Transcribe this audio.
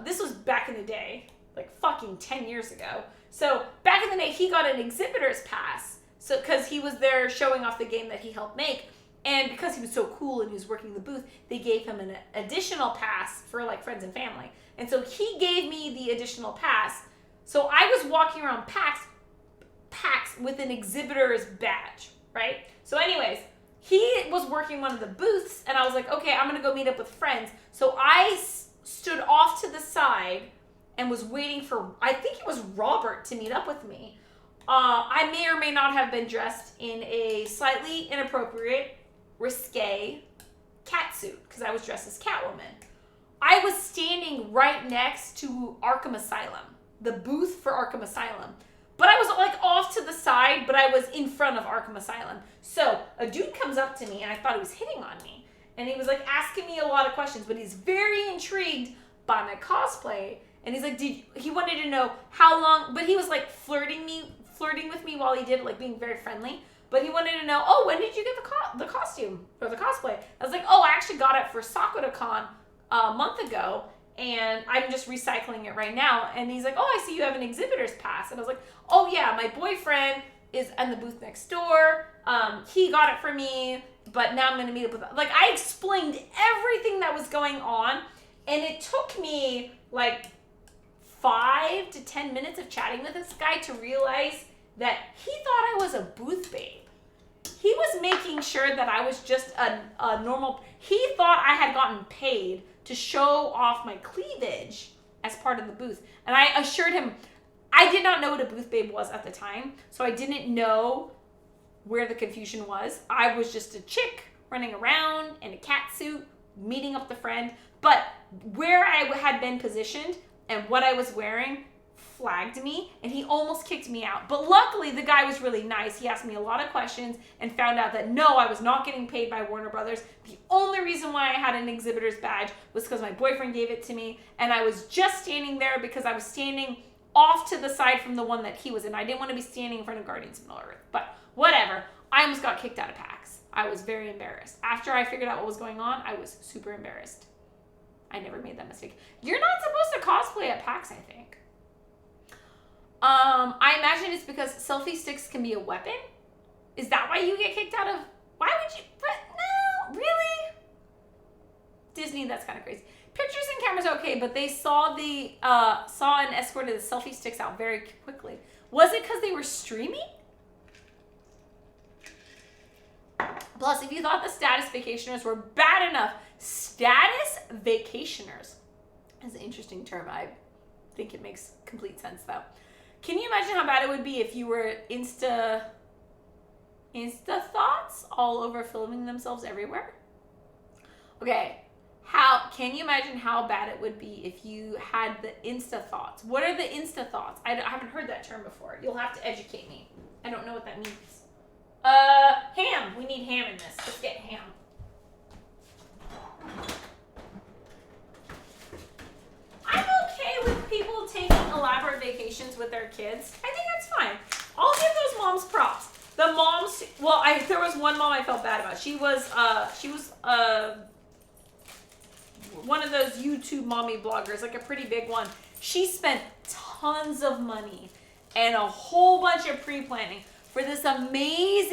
this was back in the day, like fucking 10 years ago. So back in the day, he got an exhibitor's pass. So, because he was there showing off the game that he helped make. And because he was so cool and he was working the booth, they gave him an additional pass for like friends and family. And so he gave me the additional pass. So I was walking around PAX with an exhibitor's badge, right? So anyways, he was working one of the booths and I was like, okay, I'm going to go meet up with friends. So I stood off to the side and was waiting for, I think it was Robert to meet up with me. I may or may not have been dressed in a slightly inappropriate, risque cat suit because I was dressed as Catwoman. I was standing right next to Arkham Asylum, the booth for Arkham Asylum. But I was like off to the side, but I was in front of Arkham Asylum. So a dude comes up to me and I thought he was hitting on me. And he was like asking me a lot of questions, but he's very intrigued by my cosplay. And he's like, he wanted to know how long, but he was like flirting with me while he did it, like being very friendly. But he wanted to know, oh, when did you get the costume or the cosplay? I was like, oh, I actually got it for SakuraCon a month ago. And I'm just recycling it right now. And he's like, oh, I see you have an exhibitor's pass. And I was like, oh yeah, my boyfriend is in the booth next door. He got it for me, but now I'm going to meet up with, like, I explained everything that was going on. And it took me like 5 to 10 minutes of chatting with this guy to realize that he thought I was a booth babe. He was making sure that I was just a normal, he thought I had gotten paid to show off my cleavage as part of the booth. And I assured him, I did not know what a booth babe was at the time, so I didn't know where the confusion was. I was just a chick running around in a cat suit, meeting up the friend. But where I had been positioned and what I was wearing flagged me, and he almost kicked me out. But luckily, the guy was really nice. He asked me a lot of questions and found out that no, I was not getting paid by Warner Brothers. The only reason why I had an exhibitor's badge was because my boyfriend gave it to me, and I was just standing there because I was standing off to the side from the one that he was in. I didn't want to be standing in front of Guardians of Middle-earth, but whatever. I almost got kicked out of PAX. I was very embarrassed. After I figured out what was going on, I was super embarrassed. I never made that mistake. You're not supposed to cosplay at PAX, I think. I imagine it's because selfie sticks can be a weapon. Is that why you get kicked out of? Why would you? No, really? Disney, that's kind of crazy. Pictures and cameras are okay, but they saw and escorted the selfie sticks out very quickly. Was it because they were streaming? Plus, if you thought the status vacationers were bad enough, status vacationers is an interesting term. I think it makes complete sense, though. Can you imagine how bad it would be if you were Insta thoughts all over filming themselves everywhere? Okay, can you imagine how bad it would be if you had the Insta thoughts? What are the Insta thoughts? I haven't heard that term before. You'll have to educate me. I don't know what that means. Ham. We need ham in this. Let's get ham. I'm okay with people taking elaborate vacations with their kids. I think that's fine. I'll give those moms props. The moms, well, there was one mom I felt bad about. She was one of those YouTube mommy bloggers, like a pretty big one. She spent tons of money and a whole bunch of pre-planning for this amazing